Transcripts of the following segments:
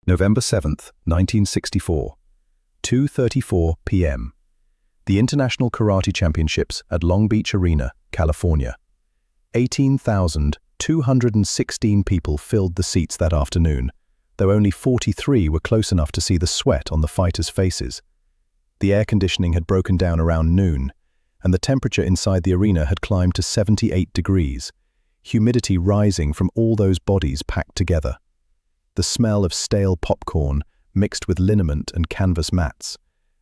November 7th, 1964, 2:34 p.m. The International Karate Championships at Long Beach Arena, California. 18,216 people filled the seats that afternoon, though only 43 were close enough to see the sweat on the fighters' faces. The air conditioning had broken down around noon, and the temperature inside the arena had climbed to 78 degrees, humidity rising from all those bodies packed together. The smell of stale popcorn mixed with liniment and canvas mats,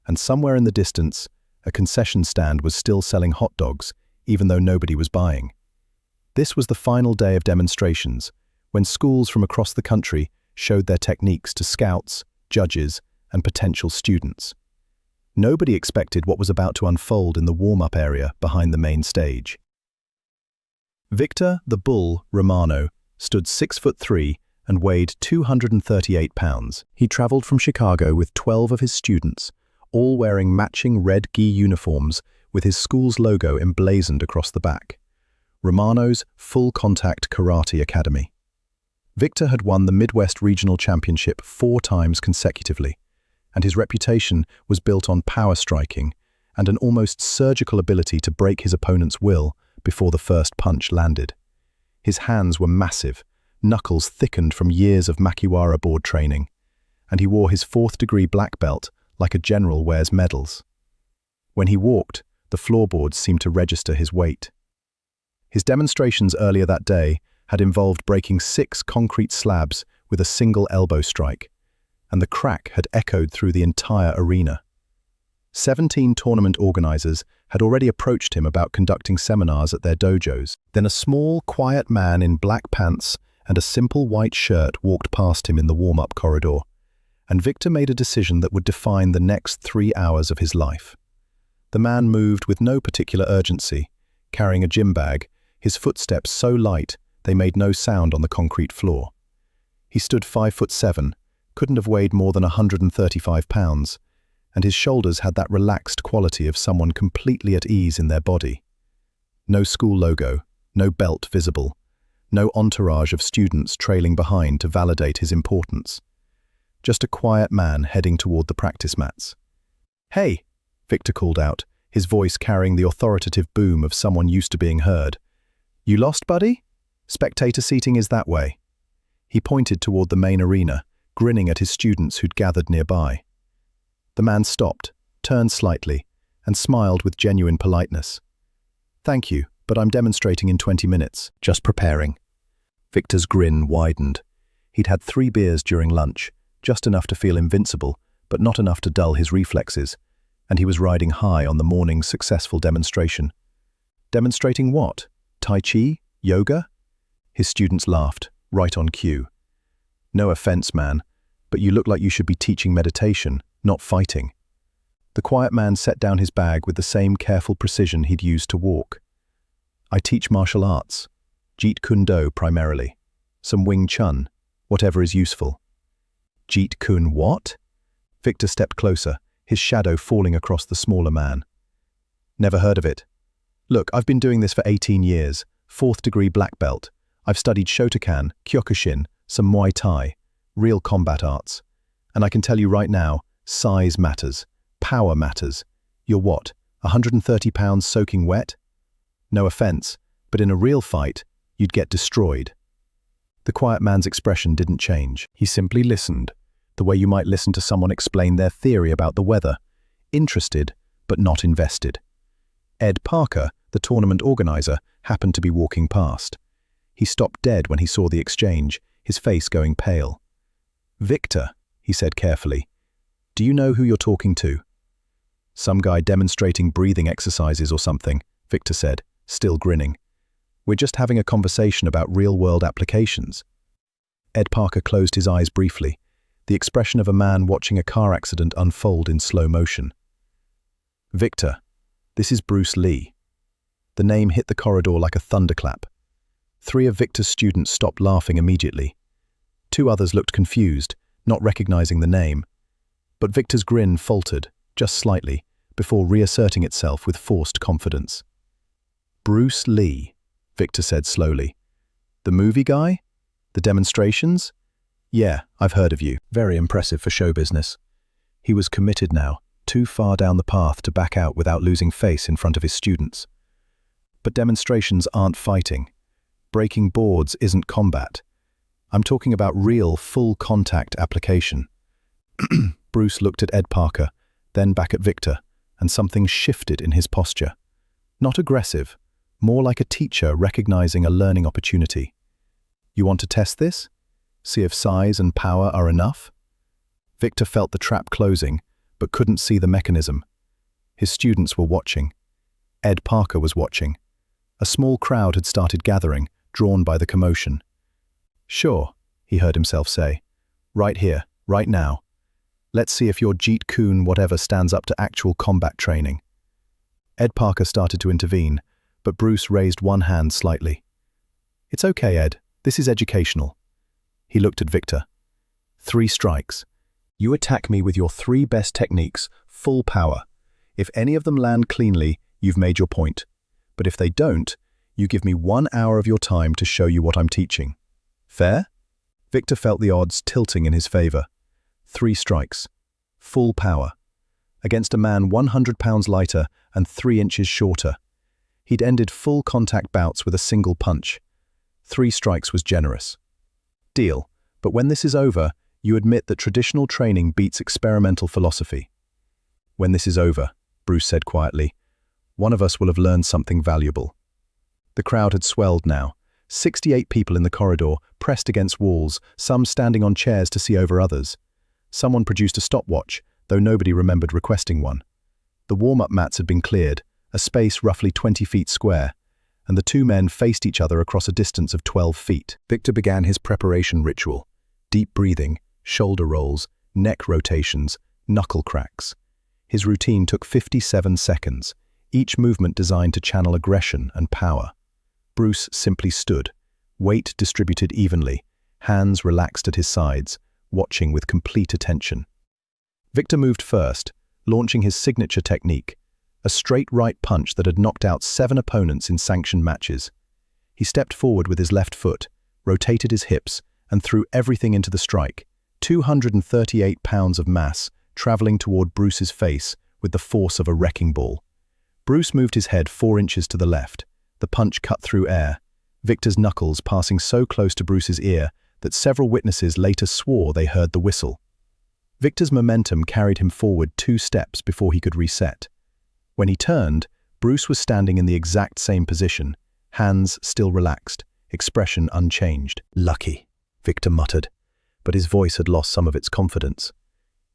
and somewhere in the distance, a concession stand was still selling hot dogs, even though nobody was buying. This was the final day of demonstrations, when schools from across the country showed their techniques to scouts, judges, and potential students. Nobody expected what was about to unfold in the warm-up area behind the main stage. Victor the Bull Romano stood 6'3" and weighed 238 pounds. He traveled from Chicago with 12 of his students, all wearing matching red gi uniforms with his school's logo emblazoned across the back. Romano's full-contact karate academy. Victor had won the Midwest Regional Championship 4 times consecutively, and his reputation was built on power striking and an almost surgical ability to break his opponent's will before the first punch landed. His hands were massive, knuckles thickened from years of makiwara board training, and he wore his 4th-degree black belt like a general wears medals. When he walked, the floorboards seemed to register his weight. His demonstrations earlier that day had involved breaking 6 concrete slabs with a single elbow strike, and the crack had echoed through the entire arena. 17 tournament organizers had already approached him about conducting seminars at their dojos. Then a small, quiet man in black pants and a simple white shirt walked past him in the warm-up corridor, and Victor made a decision that would define the next 3 hours of his life. The man moved with no particular urgency, carrying a gym bag, his footsteps so light they made no sound on the concrete floor. He stood 5'7", couldn't have weighed more than 135 pounds, and his shoulders had that relaxed quality of someone completely at ease in their body. No school logo, no belt visible, no entourage of students trailing behind to validate his importance. Just a quiet man heading toward the practice mats. "Hey," Victor called out, his voice carrying the authoritative boom of someone used to being heard. "You lost, buddy? Spectator seating is that way." He pointed toward the main arena, grinning at his students who'd gathered nearby. The man stopped, turned slightly, and smiled with genuine politeness. "Thank you, but I'm demonstrating in 20 minutes, just preparing." Victor's grin widened. He'd had 3 beers during lunch, just enough to feel invincible, but not enough to dull his reflexes, and he was riding high on the morning's successful demonstration. Demonstrating what? Tai Chi? Yoga? His students laughed, right on cue. "No offense, man, but you look like you should be teaching meditation, not fighting." The quiet man set down his bag with the same careful precision he'd used to walk. "I teach martial arts, Jeet Kune Do primarily, some Wing Chun, whatever is useful." "Jeet Kune what?" Victor stepped closer, his shadow falling across the smaller man. "Never heard of it. Look, I've been doing this for 18 years, 4th-degree black belt. I've studied Shotokan, Kyokushin, some Muay Thai, real combat arts. And I can tell you right now, size matters, power matters. You're what, 130 pounds soaking wet? No offense, but in a real fight, you'd get destroyed." The quiet man's expression didn't change. He simply listened, the way you might listen to someone explain their theory about the weather, interested but not invested. Ed Parker, the tournament organizer, happened to be walking past. He stopped dead when he saw the exchange, his face going pale. "Victor," he said carefully, "do you know who you're talking to?" "Some guy demonstrating breathing exercises or something," Victor said, still grinning. "We're just having a conversation about real-world applications." Ed Parker closed his eyes briefly, the expression of a man watching a car accident unfold in slow motion. "Victor, this is Bruce Lee." The name hit the corridor like a thunderclap. 3 of Victor's students stopped laughing immediately. 2 others looked confused, not recognizing the name. But Victor's grin faltered, just slightly, before reasserting itself with forced confidence. "Bruce Lee," Victor said slowly. "The movie guy? The demonstrations? Yeah, I've heard of you. Very impressive for show business. He was committed now, too far down the path to back out without losing face in front of his students. But demonstrations aren't fighting. Breaking boards isn't combat. I'm talking about real, full-contact application. Bruce looked at Ed Parker, then back at Victor, and something shifted in his posture. Not aggressive, more like a teacher recognizing a learning opportunity. You want to test this? See if size and power are enough? Victor felt the trap closing, but couldn't see the mechanism. His students were watching. Ed Parker was watching. A small crowd had started gathering, drawn by the commotion. Sure, he heard himself say. Right here, right now. Let's see if your Jeet Kune whatever stands up to actual combat training. Ed Parker started to intervene, but Bruce raised one hand slightly. It's okay, Ed. This is educational. He looked at Victor. 3 strikes. You attack me with your 3 best techniques, full power. If any of them land cleanly, you've made your point. But if they don't, you give me 1 hour of your time to show you what I'm teaching. Fair? Victor felt the odds tilting in his favor. 3 strikes. Full power. Against a man 100 pounds lighter and 3 inches shorter. He'd ended full contact bouts with a single punch. 3 strikes was generous. Deal, but when this is over, you admit that traditional training beats experimental philosophy. When this is over, Bruce said quietly, one of us will have learned something valuable. The crowd had swelled now. 68 people in the corridor, pressed against walls, some standing on chairs to see over others. Someone produced a stopwatch, though nobody remembered requesting one. The warm-up mats had been cleared, a space roughly 20 feet square, and the 2 men faced each other across a distance of 12 feet. Victor began his preparation ritual. Deep breathing, shoulder rolls, neck rotations, knuckle cracks. His routine took 57 seconds, each movement designed to channel aggression and power. Bruce simply stood, weight distributed evenly, hands relaxed at his sides, watching with complete attention. Victor moved first, launching his signature technique, a straight right punch that had knocked out 7 opponents in sanctioned matches. He stepped forward with his left foot, rotated his hips, and threw everything into the strike, 238 pounds of mass traveling toward Bruce's face with the force of a wrecking ball. Bruce moved his head 4 inches to the left. The punch cut through air, Victor's knuckles passing so close to Bruce's ear that several witnesses later swore they heard the whistle. Victor's momentum carried him forward 2 steps before he could reset. When he turned, Bruce was standing in the exact same position, hands still relaxed, expression unchanged. Lucky, Victor muttered, but his voice had lost some of its confidence.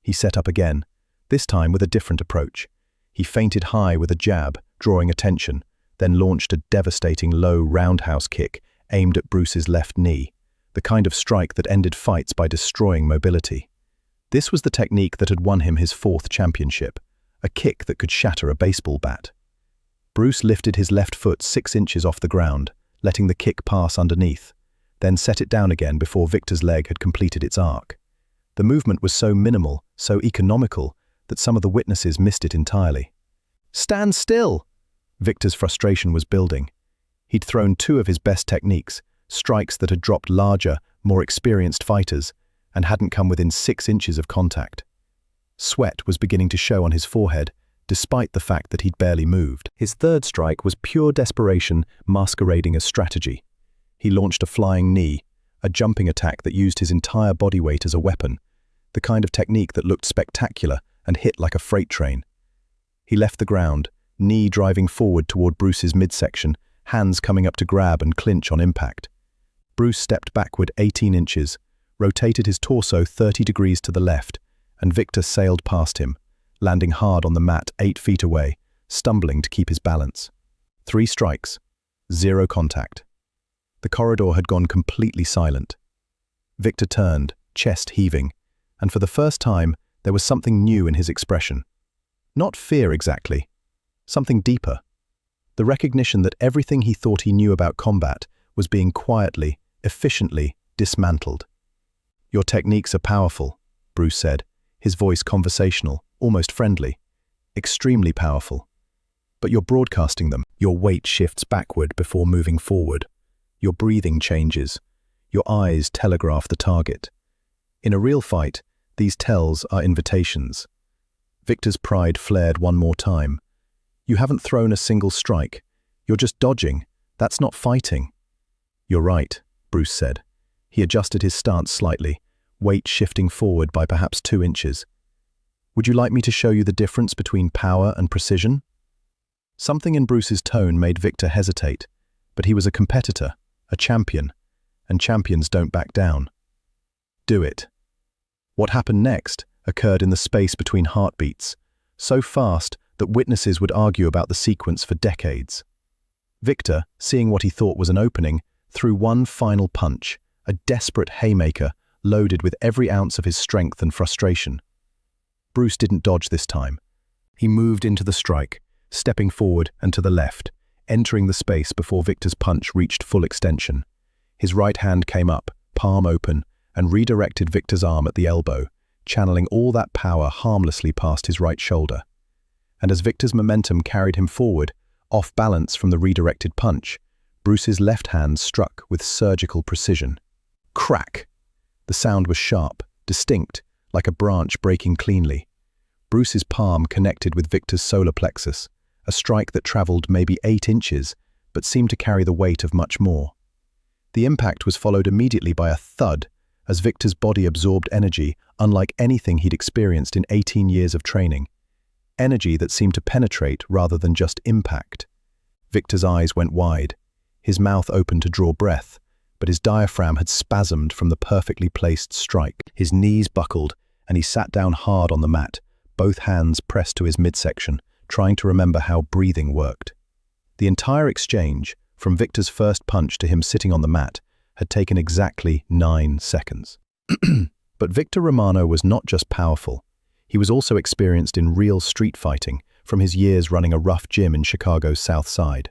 He set up again, this time with a different approach. He feinted high with a jab, drawing attention, then launched a devastating low roundhouse kick aimed at Bruce's left knee, the kind of strike that ended fights by destroying mobility. This was the technique that had won him his 4th championship, a kick that could shatter a baseball bat. Bruce lifted his left foot 6 inches off the ground, letting the kick pass underneath, then set it down again before Victor's leg had completed its arc. The movement was so minimal, so economical, that some of the witnesses missed it entirely. "Stand still!" Victor's frustration was building. He'd thrown 2 of his best techniques, strikes that had dropped larger, more experienced fighters, and hadn't come within 6 inches of contact. Sweat was beginning to show on his forehead, despite the fact that he'd barely moved. His 3rd strike was pure desperation masquerading as strategy. He launched a flying knee, a jumping attack that used his entire body weight as a weapon, the kind of technique that looked spectacular and hit like a freight train. He left the ground, knee driving forward toward Bruce's midsection, hands coming up to grab and clinch on impact. Bruce stepped backward 18 inches, rotated his torso 30 degrees to the left, and Victor sailed past him, landing hard on the mat 8 feet away, stumbling to keep his balance. 3 strikes, 0 contact. The corridor had gone completely silent. Victor turned, chest heaving, and for the first time, there was something new in his expression. Not fear exactly, something deeper. The recognition that everything he thought he knew about combat was being quietly, efficiently dismantled. "Your techniques are powerful," Bruce said, his voice conversational, almost friendly. "Extremely powerful. But you're broadcasting them. Your weight shifts backward before moving forward. Your breathing changes. Your eyes telegraph the target. In a real fight, these tells are invitations. Victor's pride flared one more time. You haven't thrown a single strike. You're just dodging. That's not fighting. You're right, Bruce said. He adjusted his stance slightly, weight shifting forward by perhaps 2 inches. Would you like me to show you the difference between power and precision? Something in Bruce's tone made Victor hesitate, but he was a competitor, a champion, and champions don't back down. Do it. What happened next occurred in the space between heartbeats, so fast that witnesses would argue about the sequence for decades. Victor, seeing what he thought was an opening, threw one final punch, a desperate haymaker loaded with every ounce of his strength and frustration. Bruce didn't dodge this time. He moved into the strike, stepping forward and to the left, entering the space before Victor's punch reached full extension. His right hand came up, palm open, and redirected Victor's arm at the elbow, channeling all that power harmlessly past his right shoulder. And as Victor's momentum carried him forward, off balance from the redirected punch, Bruce's left hand struck with surgical precision. Crack! The sound was sharp, distinct, like a branch breaking cleanly. Bruce's palm connected with Victor's solar plexus, a strike that traveled maybe 8 inches, but seemed to carry the weight of much more. The impact was followed immediately by a thud, as Victor's body absorbed energy unlike anything he'd experienced in 18 years of training. Energy that seemed to penetrate rather than just impact. Victor's eyes went wide, his mouth opened to draw breath, but his diaphragm had spasmed from the perfectly placed strike. His knees buckled, and he sat down hard on the mat, both hands pressed to his midsection, trying to remember how breathing worked. The entire exchange, from Victor's first punch to him sitting on the mat, had taken exactly 9 seconds. But Victor Romano was not just powerful. He was also experienced in real street fighting from his years running a rough gym in Chicago's South Side.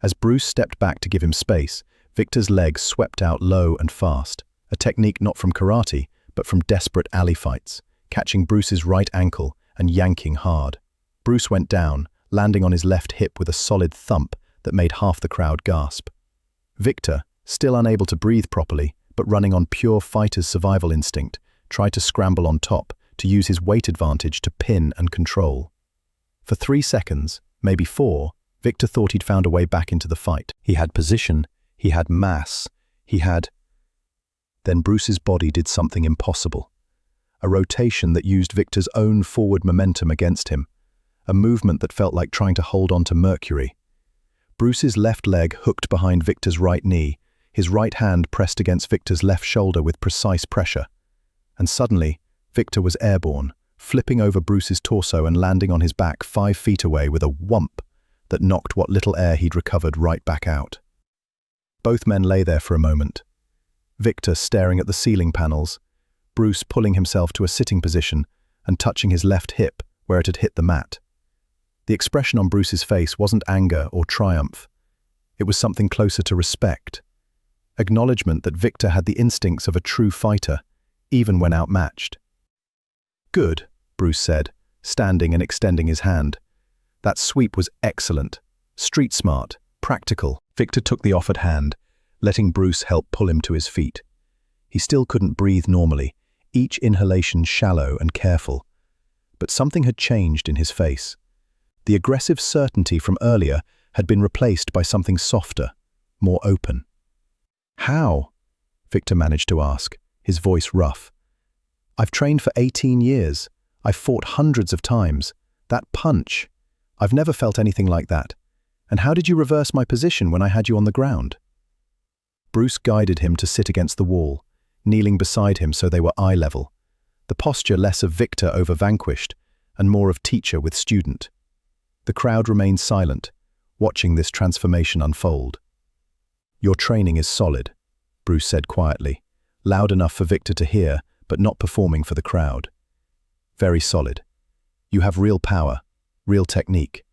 As Bruce stepped back to give him space, Victor's leg swept out low and fast, a technique not from karate, but from desperate alley fights, catching Bruce's right ankle and yanking hard. Bruce went down, landing on his left hip with a solid thump that made half the crowd gasp. Victor, still unable to breathe properly, but running on pure fighter's survival instinct, tried to scramble on top to use his weight advantage to pin and control. For 3 seconds, maybe 4, Victor thought he'd found a way back into the fight. He had position, he had mass, he had... Then Bruce's body did something impossible. A rotation that used Victor's own forward momentum against him, a movement that felt like trying to hold on to mercury. Bruce's left leg hooked behind Victor's right knee, his right hand pressed against Victor's left shoulder with precise pressure. And suddenly, Victor was airborne, flipping over Bruce's torso and landing on his back 5 feet away with a whump that knocked what little air he'd recovered right back out. Both men lay there for a moment, Victor staring at the ceiling panels, Bruce pulling himself to a sitting position and touching his left hip where it had hit the mat. The expression on Bruce's face wasn't anger or triumph. It was something closer to respect. Acknowledgement that Victor had the instincts of a true fighter, even when outmatched. Good, Bruce said, standing and extending his hand. That sweep was excellent, street smart, practical. Victor took the offered hand, letting Bruce help pull him to his feet. He still couldn't breathe normally, each inhalation shallow and careful. But something had changed in his face. The aggressive certainty from earlier had been replaced by something softer, more open. How? Victor managed to ask, his voice rough. I've trained for 18 years. I've fought hundreds of times. That punch. I've never felt anything like that. And how did you reverse my position when I had you on the ground? Bruce guided him to sit against the wall, kneeling beside him so they were eye level. The posture less of victor over vanquished, and more of teacher with student. The crowd remained silent, watching this transformation unfold. Your training is solid, Bruce said quietly, loud enough for Victor to hear, but not performing for the crowd. Very solid. You have real power, real technique.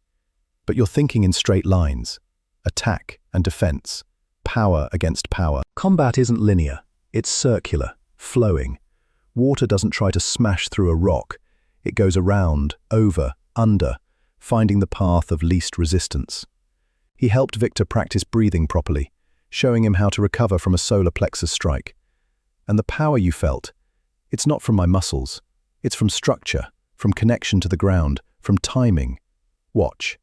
But you're thinking in straight lines. Attack and defense. Power against power. Combat isn't linear. It's circular, flowing. Water doesn't try to smash through a rock. It goes around, over, under, finding the path of least resistance. He helped Victor practice breathing properly, showing him how to recover from a solar plexus strike. And the power you felt, It's not from my muscles. It's from structure, from connection to the ground, from timing. Watch.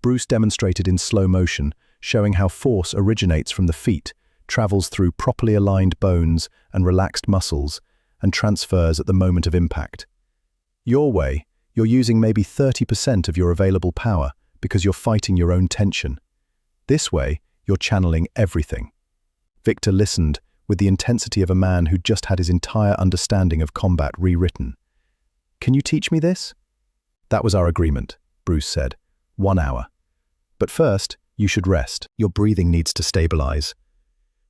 Bruce demonstrated in slow motion, showing how force originates from the feet, travels through properly aligned bones and relaxed muscles, and transfers at the moment of impact. Your way, you're using maybe 30% of your available power because you're fighting your own tension. This way, you're channeling everything. Victor listened with the intensity of a man who'd just had his entire understanding of combat rewritten. "Can you teach me this?" "That was our agreement," Bruce said. 1 hour. "But first, you should rest. Your breathing needs to stabilize."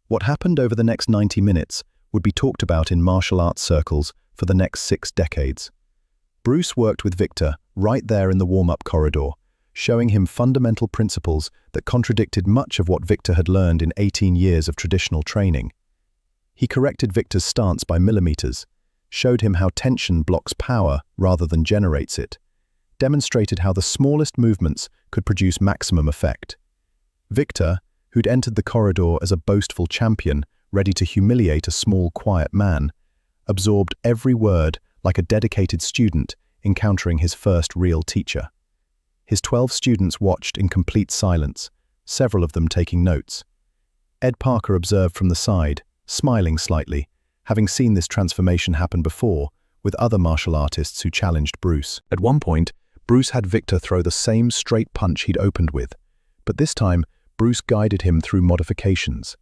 What happened over the next 90 minutes would be talked about in martial arts circles for the next 6 decades. Bruce worked with Victor right there in the warm-up corridor, showing him fundamental principles that contradicted much of what Victor had learned in 18 years of traditional training. He corrected Victor's stance by millimeters, showed him how tension blocks power rather than generates it, demonstrated how the smallest movements could produce maximum effect. Victor, who'd entered the corridor as a boastful champion, ready to humiliate a small, quiet man, absorbed every word like a dedicated student encountering his first real teacher. His 12 students watched in complete silence, several of them taking notes. Ed Parker observed from the side, smiling slightly, having seen this transformation happen before with other martial artists who challenged Bruce. At one point, Bruce had Victor throw the same straight punch he'd opened with, but this time, Bruce guided him through modifications.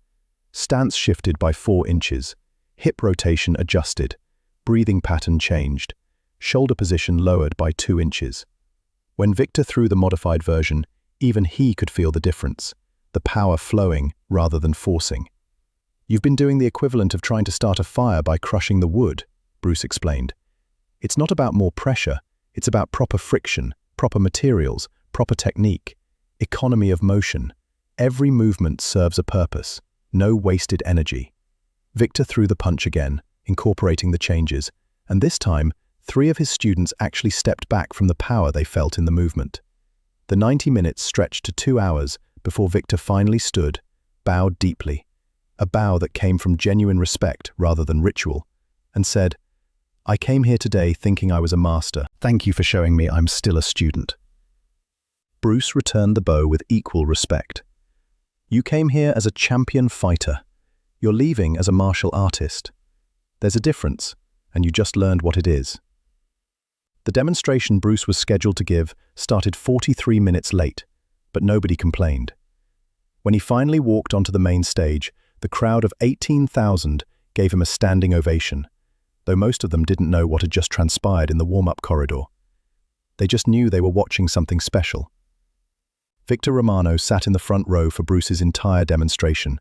Stance shifted by 4 inches, hip rotation adjusted, breathing pattern changed, shoulder position lowered by 2 inches. When Victor threw the modified version, even he could feel the difference, the power flowing rather than forcing. "You've been doing the equivalent of trying to start a fire by crushing the wood," Bruce explained. "It's not about more pressure, it's about proper friction, proper materials, proper technique, economy of motion. Every movement serves a purpose, no wasted energy." Victor threw the punch again, incorporating the changes, and this time, 3 of his students actually stepped back from the power they felt in the movement. The 90 minutes stretched to 2 hours before Victor finally stood, bowed deeply, a bow that came from genuine respect rather than ritual, and said, "I came here today thinking I was a master. Thank you for showing me I'm still a student." Bruce returned the bow with equal respect. "You came here as a champion fighter. You're leaving as a martial artist. There's a difference, and you just learned what it is." The demonstration Bruce was scheduled to give started 43 minutes late, but nobody complained. When he finally walked onto the main stage, the crowd of 18,000 gave him a standing ovation, though most of them didn't know what had just transpired in the warm-up corridor. They just knew they were watching something special. Victor Romano sat in the front row for Bruce's entire demonstration,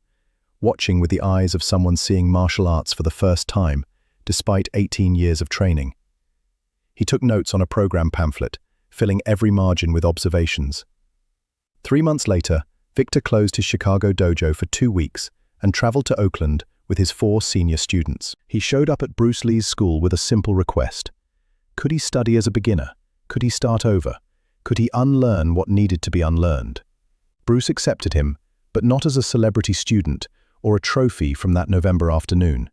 watching with the eyes of someone seeing martial arts for the first time, despite 18 years of training. He took notes on a program pamphlet, filling every margin with observations. 3 months later, Victor closed his Chicago dojo for 2 weeks and traveled to Oakland with his 4 senior students. He showed up at Bruce Lee's school with a simple request. Could he study as a beginner? Could he start over? Could he unlearn what needed to be unlearned? Bruce accepted him, but not as a celebrity student or a trophy from that November afternoon.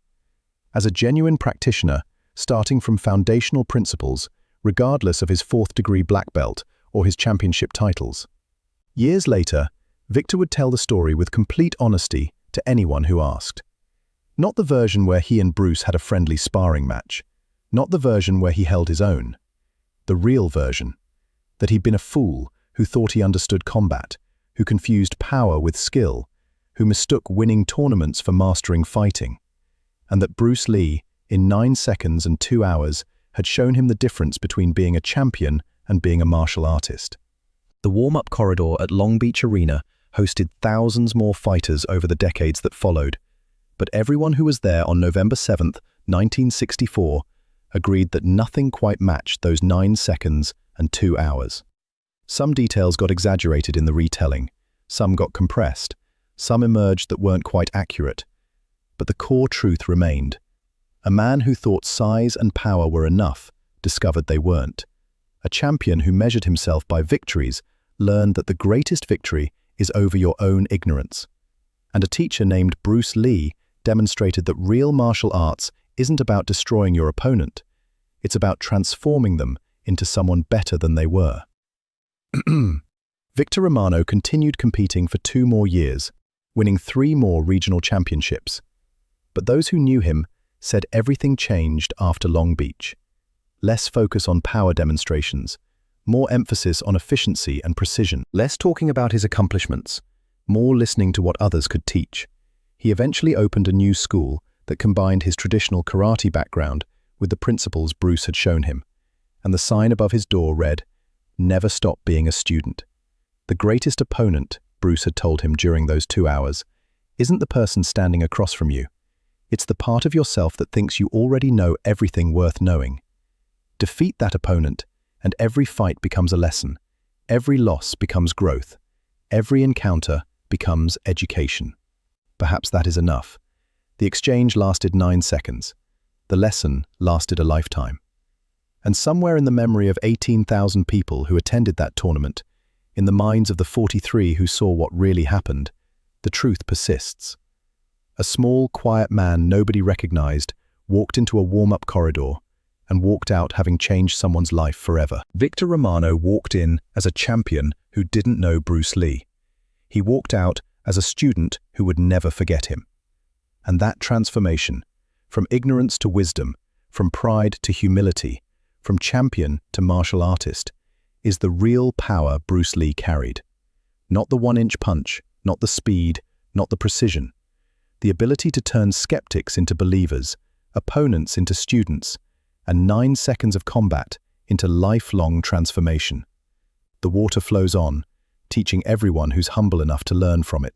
As a genuine practitioner, starting from foundational principles, regardless of his 4th-degree black belt or his championship titles. Years later, Victor would tell the story with complete honesty to anyone who asked. Not the version where he and Bruce had a friendly sparring match, not the version where he held his own. The real version, that he'd been a fool who thought he understood combat, who confused power with skill, who mistook winning tournaments for mastering fighting, and that Bruce Lee, in 9 seconds and 2 hours, had shown him the difference between being a champion and being a martial artist. The warm-up corridor at Long Beach Arena hosted thousands more fighters over the decades that followed, but everyone who was there on November 7, 1964, agreed that nothing quite matched those 9 seconds and 2 hours. Some details got exaggerated in the retelling, some got compressed, some emerged that weren't quite accurate, but the core truth remained. A man who thought size and power were enough discovered they weren't. A champion who measured himself by victories learned that the greatest victory is over your own ignorance. And a teacher named Bruce Lee demonstrated that real martial arts isn't about destroying your opponent. It's about transforming them into someone better than they were. Victor Romano continued competing for 2 more years, winning 3 more regional championships. But those who knew him said everything changed after Long Beach. Less focus on power demonstrations, more emphasis on efficiency and precision. Less talking about his accomplishments, more listening to what others could teach. He eventually opened a new school that combined his traditional karate background with the principles Bruce had shown him, and the sign above his door read, "Never stop being a student." The greatest opponent, Bruce had told him during those 2 hours, isn't the person standing across from you. It's the part of yourself that thinks you already know everything worth knowing. Defeat that opponent, and every fight becomes a lesson. Every loss becomes growth. Every encounter becomes education. Perhaps that is enough. The exchange lasted 9 seconds. The lesson lasted a lifetime. And somewhere in the memory of 18,000 people who attended that tournament, in the minds of the 43 who saw what really happened, the truth persists. A small, quiet man nobody recognized walked into a warm-up corridor and walked out having changed someone's life forever. Victor Romano walked in as a champion who didn't know Bruce Lee. He walked out as a student who would never forget him. And that transformation, from ignorance to wisdom, from pride to humility, from champion to martial artist, is the real power Bruce Lee carried. Not the 1-inch punch, not the speed, not the precision. The ability to turn skeptics into believers, opponents into students, and 9 seconds of combat into lifelong transformation. The water flows on, teaching everyone who's humble enough to learn from it.